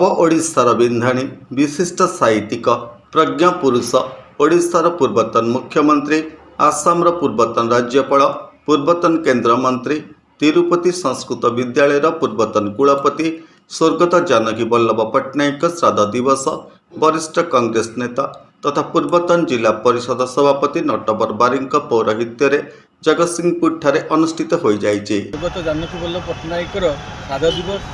नव ओडिशार विंधाणी विशिष्ट साहित्यिक प्रज्ञा पुरुष ओडिशार पूर्वतन मुख्यमंत्री आसामर पूर्वतन राज्यपाल पूर्वतन केंद्र मंत्री तिरुपति संस्कृत विद्यालयर पूर्वतन कुलपति स्वर्गत जानकी वल्लभ पट्टनायक श्राद्ध दिवस वरिष्ठ कांग्रेस नेता तथा पूर्वतन जिला परिषद सभापति नटवर बारिक पौरोहित्य जगतसिंहपुर ठारे अनुष्ठित हो जाइए। स्वर्गत जानकी वल्लभ पट्टनायक श्राद्ध दिवस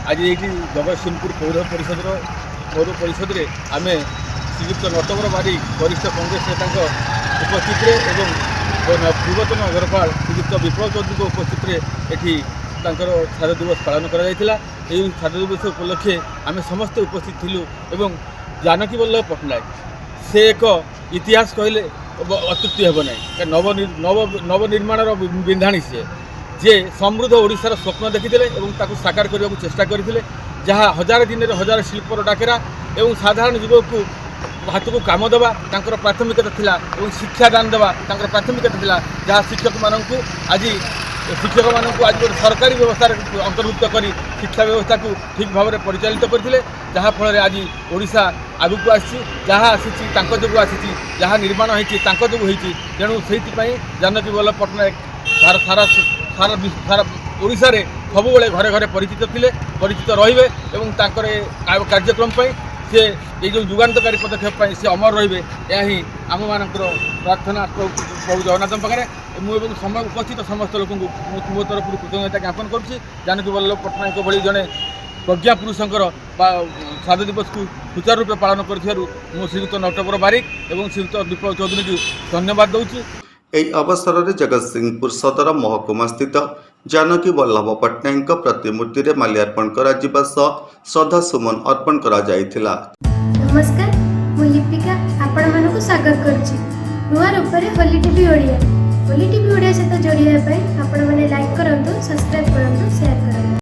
आज ये जगतसिंहपुर पौर परिषद में आम श्रीयुक्त नटवर बारिक वरिष्ठ कांग्रेस नेता उपस्थित एवं पूर्वतन नगरपाल श्रीयुक्त विप्लव चौधरी उपस्थित एटी श्राद्ध दिवस पालन करा श्राद्ध दिवस उपलक्षे आम समस्ते उपस्थित थिलु एवं जानकी वल्लभ पट्टनायक से एक इतिहास कहले अत्युक्ति हेब ना नवनिर्माण विंधाणी सी जे समृद्ध ओडिशार स्वप्न देखिले और ताकू साकार करने को चेष्टा करते जहाँ हजार दिन हजार शिल्पर डाकेरा एवं साधारण युवक को हाथ को काम देवा प्राथमिकता थिला और शिक्षादान देवा प्राथमिकता थिला जहाँ शिक्षक मानू आज गोटे सरकारी व्यवस्था अंतर्भुक्त कर शिक्षा व्यवस्था को ठीक भाव में परिचालित करते जहाँ फल आज ओडिशा आगक आसी जो आसी जहाँ निर्माण होती जो होती तेणु से जानकी वल्लभ पट्टनायक सारा सारा ओडिशा रे सबुबले घरे घरे परिचित थिले परिचित रहिबे एवं तांकर कार्यक्रम पई से ये जो युगान्तकारी पदक्षेप से अमर रहिबे या ही आम मानकर प्रार्थना प्रभु जगन्नाथ पाखे मुझे समय उपस्थित समस्त लोक मो तरफ कृतज्ञता ज्ञापन करुँच जानकी वल्लभ पट्टनायक भली जड़े प्रज्ञा पुरुषंकर श्राद्ध दिवस को सुचारू रूप पालन कर श्रीयुक्त नटवर बारिक और श्रीयुक्त विप्लव चौधरी को धन्यवाद दूसरी। ଏହି ଅବସରରେ ଜଗତସିଂହପୁର ସଦର ମହକୁମା ସ୍ଥିତ जानकी वल्लभ पट्टनायक प्रतिमूर्ति रे माल्यार्पण କରାଯିବା ସହ ଶ୍ରଦ୍ଧାସୁମନ अर्पण କରାଯାଇଥିଲା। नमस्कार मु लिपिका आपण मानको स्वागत करछि नुआ रूपरे होली टीवी ओडिया सहित जोड़िया पई आपण माने लाइक करंतु सब्सक्राइब करंतु शेयर करंतु।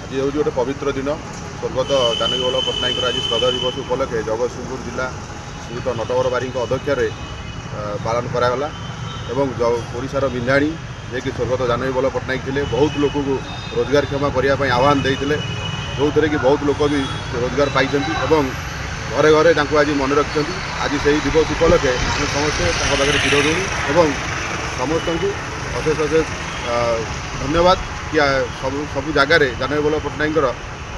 आज हूँ गोटे पवित्र दिन स्वर्गत जानकी वल्लभ पट्टनायक आज श्राद्ध दिवस उपलक्षे जगतसिंहपुर जिला श्रीयुक्त नटवर बारिक अध्यक्षरे पालन करागला एवं ओडिशार विंधाणी जे कि स्वर्गत जानकी वल्लभ पट्टनायक थे बहुत लोक को रोजगार क्षमा करने आह्वान देते जो थे कि बहुत लोक भी रोजगार पाई घरे घरे आज मन रखिंट आज से ही दिवस उपलक्षे समस्ते पाखे चिरऋणी एवं समस्त को अशेष अशेष धन्यवाद कि सब जगार जानकी वल्लभ पट्टनायक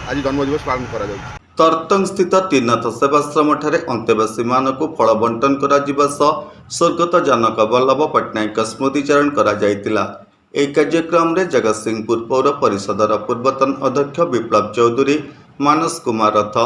आज जन्मदिवस पालन करा जाउछि। तरतंग स्थित त्रिनाथ सेवाश्रम ठारे अंतेवासी मानक फल बंटन करा जिबा सह स्वर्गत जानकी वल्लभ पट्टनायक स्मृतिचारण करा जायतिला। एही कार्यक्रम रे जगतसिंहपुर पौर परिषदर पूर्वतन अध्यक्ष विप्लव चौधरी मानस कुमार रथ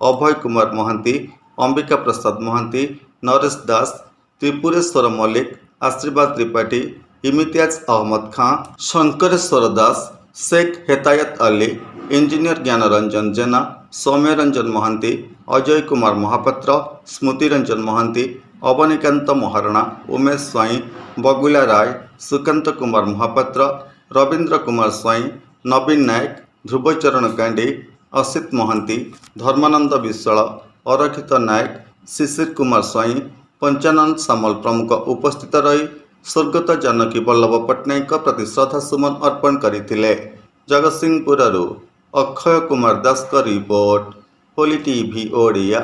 अभय कुमार महांती अंबिका प्रसाद महांती नरेश दास त्रिपुरेश्वर मल्लिक आशीर्वाद त्रिपाठी इम्तियाज अहमद खां शंकरेश्वर दास शेख हेतायत अली इंजीनियर ज्ञानरंजन जेना सौम्य रंजन महांती अजय कुमार महापात्र स्मृति रंजन महांती अवनीकांत महारणा उमेश स्वाई बगुला राय सुकांत कुमार महापात्र रवींद्र कुमार स्वाई नवीन नायक ध्रुवचरण कांडी असित महांती धर्मानंद विश्वाल अरक्षित नायक शिशिर कुमार स्वाई पंचानंद सामल प्रमुख उपस्थित रही स्वर्गत जानकी वल्लभ पट्टनायक प्रति श्रद्धासुमन अर्पण करते। जगतसिंहपुर अक्षय कुमार दास का रिपोर्ट होली टीवी ओडिया।